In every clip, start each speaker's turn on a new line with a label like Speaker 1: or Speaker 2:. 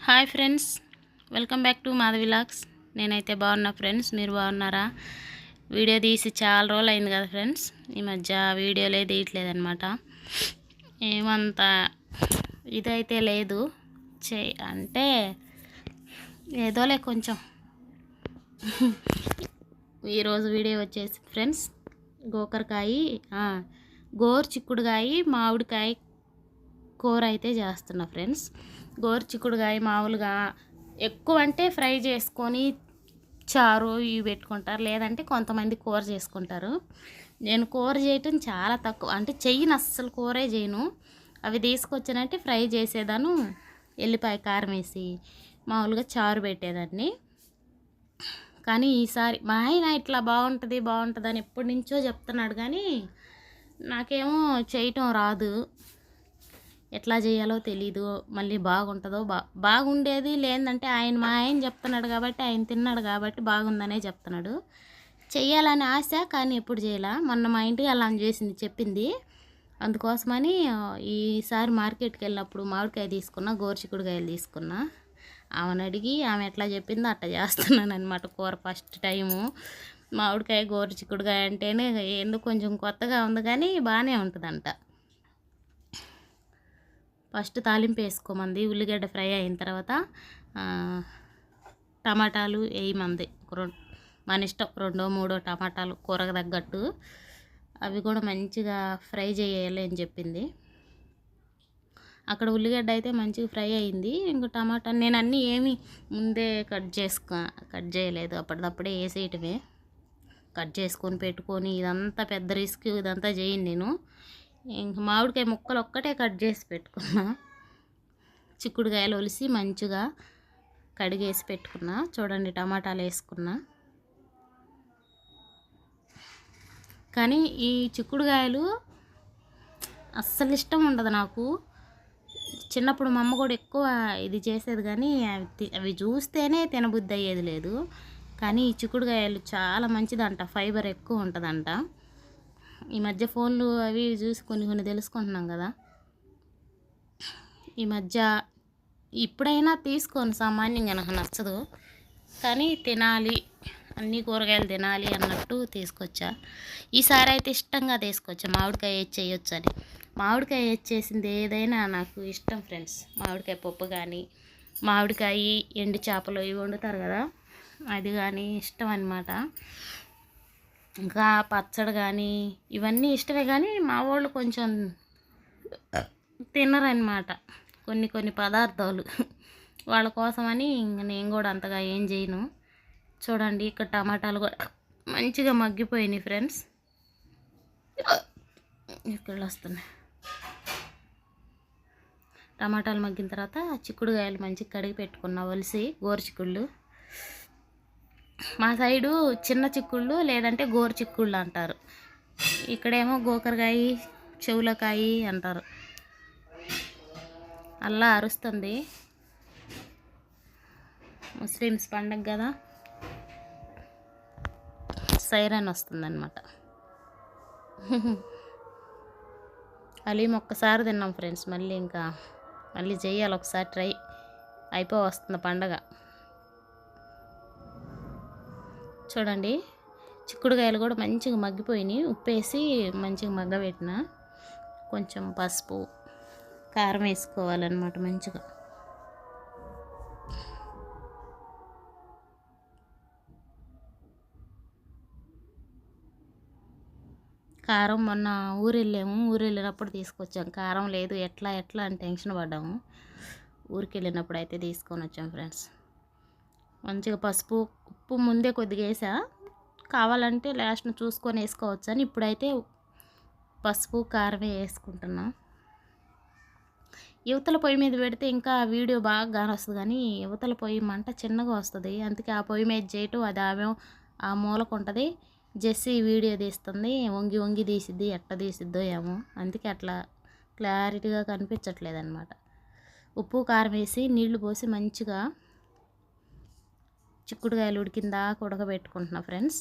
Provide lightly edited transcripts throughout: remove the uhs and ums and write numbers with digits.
Speaker 1: Hi friends, welcome back to Madhavi vlogs. నేనైతే బాగున్నా friends, మీరు బాగున్నారా? వీడియో తీసి చాలా రోజులు అయింది కదా ఫ్రెండ్స్. ఈ మధ్య వీడియోలే తీయట్లేదన్నమాట. ఏమంత ఇదైతే లేదు, అంటే ఏదోలే కొంచెం. ఈరోజు వీడియో వచ్చేసి ఫ్రెండ్స్ గోరు చిక్కుడుకాయ మామిడికాయ కూర అయితే చేస్తున్నా ఫ్రెండ్స్. గోరు చిక్కుడుకాయ మామూలుగా ఎక్కువ అంటే ఫ్రై చేసుకొని చారు ఇవి పెట్టుకుంటారు, లేదంటే కొంతమంది కూర చేసుకుంటారు. నేను కూర చేయటం చాలా తక్కువ, అంటే చెయ్యను, అస్సలు కూరే చేయను. అవి తీసుకొచ్చానంటే ఫ్రై చేసేదాను, ఎల్లిపాయ కారం వేసి మామూలుగా చారు పెట్టేదాన్ని. కానీ ఈసారి మా ఆయన ఇట్లా బాగుంటుంది అని ఎప్పటి నుంచో చెప్తున్నాడు, కానీ నాకేమో చేయటం రాదు, ఎట్లా చేయాలో తెలీదు. మళ్ళీ బాగుంటుందో బాగుండేది లేదంటే మా ఆయన చెప్తున్నాడు కాబట్టి, ఆయన తిన్నాడు కాబట్టి బాగుందనే చెప్తున్నాడు. చెయ్యాలని ఆశ, కానీ ఎప్పుడు చేయాల. మొన్న మా ఇంటికి అలా చేసింది, చెప్పింది. అందుకోసమని ఈసారి మార్కెట్కి వెళ్ళినప్పుడు మామిడికాయ తీసుకున్నా, గోరుచిక్కుడుకాయలు తీసుకున్నా. ఆమెను అడిగి ఆమె ఎట్లా చెప్పిందో అట్లా చేస్తున్నాను అనమాట కూర. ఫస్ట్ టైము మామిడికాయ గోరుచిక్కుడుకాయ అంటేనే ఎందుకు కొంచెం కొత్తగా ఉంది, కానీ బాగానే ఉంటుందంట. ఫస్ట్ తాలింపు వేసుకోమంది, ఉల్లిగడ్డ ఫ్రై అయిన తర్వాత టమాటాలు వేయమంది. మన ఇష్టం, 2-3 టమాటాలు కూరకు తగ్గట్టు, అవి కూడా మంచిగా ఫ్రై చేయాలి అని చెప్పింది. అక్కడ ఉల్లిగడ్డ అయితే మంచిగా ఫ్రై అయింది. ఇంకా టమాటా నేను అన్నీ ఏమి ముందే కట్ చేయలేదు, అప్పటిదప్పుడే వేసేయటమే. కట్ చేసుకొని పెట్టుకొని ఇదంతా పెద్ద రిస్క్, ఇదంతా చేయను నేను. ఇంక మామిడికాయ ముక్కలు ఒక్కటే కట్ చేసి పెట్టుకున్నా. చిక్కుడుకాయలు ఒలిసి మంచిగా కడిగేసి పెట్టుకున్నా. చూడండి, టమాటాలు వేసుకున్నా. కానీ ఈ చిక్కుడుకాయలు అస్సలు ఇష్టం ఉండదు నాకు. చిన్నప్పుడు మా అమ్మ కూడా ఎక్కువ ఇది చేసేది, కానీ అవి చూస్తేనే తినబుద్ధి అయ్యేది లేదు. కానీ ఈ చిక్కుడుకాయలు చాలా మంచిదంట, ఫైబర్ ఎక్కువ ఉంటుందంట. ఈ మధ్య ఫోన్లు అవి చూసి కొన్ని తెలుసుకుంటున్నాం కదా. ఈ మధ్య ఇప్పుడైనా తీసుకొని సామాన్యంగా నాకు నచ్చదు, కానీ తినాలి, అన్ని కూరగాయలు తినాలి అన్నట్టు తీసుకొచ్చా. ఈసారి అయితే ఇష్టంగా తీసుకొచ్చా, మామిడికాయ వేసి చేయొచ్చు అని. మామిడికాయ వేసి చేసింది ఏదైనా నాకు ఇష్టం ఫ్రెండ్స్. మామిడికాయ పప్పు కానీ, మామిడికాయ ఎండు చేపలు ఇవి వండుతారు కదా, అది కానీ ఇష్టం అన్నమాట. ఇంకా పచ్చడి కానీ ఇవన్నీ ఇష్టమే, కానీ మా వాళ్ళు కొంచెం తినరనమాట కొన్ని పదార్థాలు. వాళ్ళ కోసమని ఇంక నేను కూడా అంతగా ఏం చేయను. చూడండి, ఇక్కడ టమాటాలు కూడా మంచిగా మగ్గిపోయినాయి ఫ్రెండ్స్. ఇక్కడ వస్తున్నాయి టమాటాలు. మగ్గిన తర్వాత చిక్కుడుకాయలు మంచిగా కడిగి పెట్టుకున్నా, ఒలిసి గోరుచిక్కుళ్ళు. మా సైడు చిన్న చిక్కుళ్ళు లేదంటే గోరు చిక్కుళ్ళు అంటారు, ఇక్కడేమో గోకరకాయ చెవులకాయ అంటారు. అల్లా అరుస్తుంది, ముస్లిమ్స్ పండగ కదా, సైరన్ వస్తుందన్నమాట. హలీం ఒక్కసారి తిన్నాం ఫ్రెండ్స్, మళ్ళీ చేయాలి ఒకసారి ట్రై. వస్తుంది పండగ. చూడండి, చిక్కుడుకాయలు కూడా మంచిగా మగ్గిపోయినాయి. ఉప్పేసి మంచిగా మగ్గబెట్టిన. కొంచెం పసుపు కారం వేసుకోవాలన్నమాట మంచిగా. కారం మొన్న ఊరు వెళ్ళినప్పుడు తీసుకొచ్చాం. కారం లేదు, ఎట్లా అని టెన్షన్ పడ్డాము. ఊరికి వెళ్ళినప్పుడు అయితే తీసుకొని వచ్చాం ఫ్రెండ్స్. మంచిగా ఉప్పు ముందే కొద్దిగా వేసా, కావాలంటే లాస్ట్ను చూసుకొని వేసుకోవచ్చు అని. ఇప్పుడైతే పసుపు కారమే వేసుకుంటున్నా. యువతల పొయ్యి మీద పెడితే ఇంకా వీడియో బాగా వస్తుంది, కానీ యువతల పొయ్యి మంట చిన్నగా వస్తుంది. అందుకే ఆ పొయ్యి మీద చేయటం, అది ఆ మూలకు ఉంటుంది. జెస్సీ వీడియో తీస్తుంది, వంగి తీసిద్ది, ఎట్లా తీసిద్దో ఏమో, అందుకే అట్లా క్లారిటీగా కనిపించట్లేదు అనమాట. ఉప్పు కారం వేసి నీళ్లు పోసి మంచిగా చిక్కుడుకాయలు ఉడికిందాక ఉడకబెట్టుకుంటున్నా ఫ్రెండ్స్.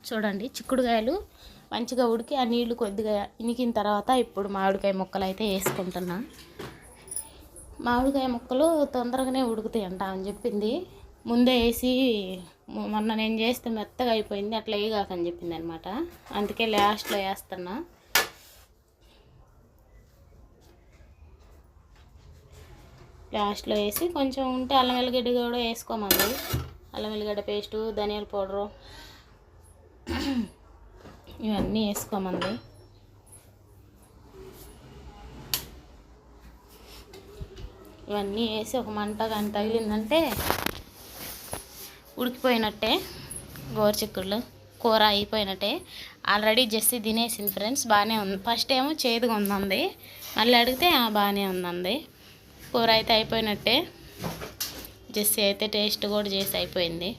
Speaker 1: చూడండి, చిక్కుడుకాయలు మంచిగా ఉడికి ఆ నీళ్లు కొద్దిగా ఇనికిన తర్వాత ఇప్పుడు మామిడికాయ ముక్కలు అయితే వేసుకుంటున్నా. మామిడికాయ ముక్కలు తొందరగానే ఉడుకుతాయి అంట అని చెప్పింది. ముందే వేసి మొన్న నేను చేస్తే మెత్తగా అయిపోయింది, అట్లా వేయగాకని చెప్పింది అనమాట. అందుకే లాస్ట్లో వేస్తున్నా. లాస్ట్లో వేసి కొంచెం ఉంటే అల్లం వెల్లిగడ్డ కూడా వేసుకోమంది. అల్లం వెల్లిగడ్డ పేస్టు, ధనియాల పౌడరు ఇవన్నీ వేసుకోమంది. ఇవన్నీ వేసి ఒక మంట కానీ తగిలిందంటే ఉడికిపోయినట్టే. గోరుచిక్కుళ్ళు కూర అయిపోయినట్టే. ఆల్రెడీ జెస్సీ తినేసింది ఫ్రెండ్స్, బాగానే ఉంది. ఫస్ట్ ఏమో చేదుగా ఉందండి, మళ్ళీ అడిగితే బాగానే ఉందండి. కూర అయితే అయిపోయినట్టే. జెస్సీ అయితే టేస్ట్ కూడా చేసి అయిపోయింది.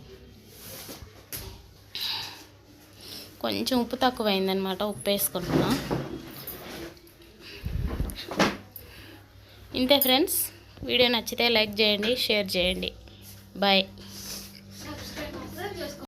Speaker 1: కొంచెం ఉప్పు తక్కువైందనమాట, ఉప్పు వేసుకుంటున్నా. ఇంతే ఫ్రెండ్స్, వీడియో నచ్చితే లైక్ చేయండి, షేర్ చేయండి. బాయ్.